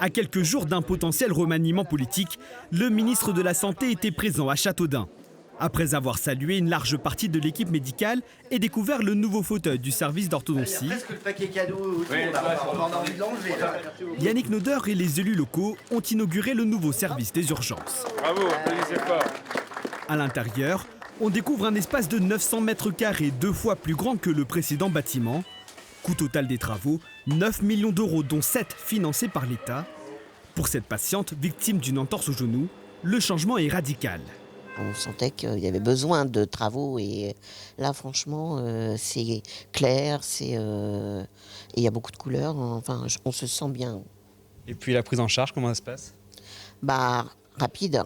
À quelques jours d'un potentiel remaniement politique, le ministre de la Santé était présent à Châteaudun. Après avoir salué une large partie de l'équipe médicale et découvert le nouveau fauteuil du service d'orthodontie, Yannick Noder et les élus locaux ont inauguré le nouveau service des urgences. Bravo, applaudissez fort. À l'intérieur, on découvre un espace de 900 mètres carrés, 2 fois plus grand que le précédent bâtiment. Coût total des travaux, 9 millions d'euros, dont 7 financés par l'État. Pour cette patiente victime d'une entorse au genou, le changement est radical. On sentait qu'il y avait besoin de travaux et là franchement c'est clair, et il y a beaucoup de couleurs, enfin on se sent bien. Et puis la prise en charge, comment ça se passe? Rapide.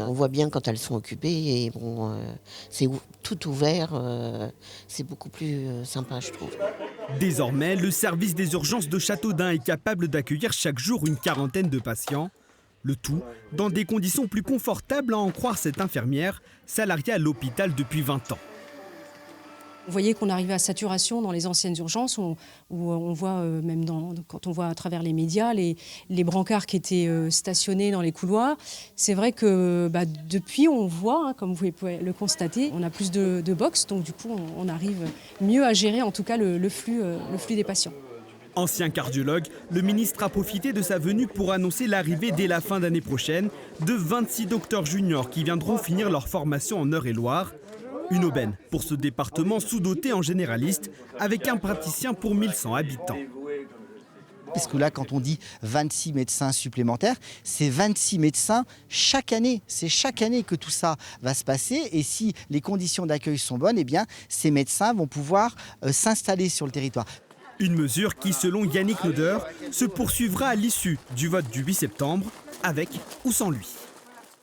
On voit bien quand elles sont occupées et bon, c'est tout ouvert, c'est beaucoup plus sympa je trouve. Désormais, le service des urgences de Châteaudun est capable d'accueillir chaque jour une quarantaine de patients. Le tout dans des conditions plus confortables à en croire cette infirmière, salariée à l'hôpital depuis 20 ans. Vous voyez qu'on arrivait à saturation dans les anciennes urgences, où on voit, même quand on voit à travers les médias, les brancards qui étaient stationnés dans les couloirs. C'est vrai que depuis, on voit, comme vous pouvez le constater, on a plus de box, donc du coup, on arrive mieux à gérer en tout cas le flux des patients. Ancien cardiologue, le ministre a profité de sa venue pour annoncer l'arrivée dès la fin d'année prochaine de 26 docteurs juniors qui viendront finir leur formation en Eure-et-Loire. Une aubaine pour ce département sous-doté en généraliste avec un praticien pour 1100 habitants. Parce que là, quand on dit 26 médecins supplémentaires, c'est 26 médecins chaque année. C'est chaque année que tout ça va se passer. Et si les conditions d'accueil sont bonnes, eh bien, ces médecins vont pouvoir s'installer sur le territoire. Une mesure qui, selon Yannick Noder, se poursuivra à l'issue du vote du 8 septembre, avec ou sans lui.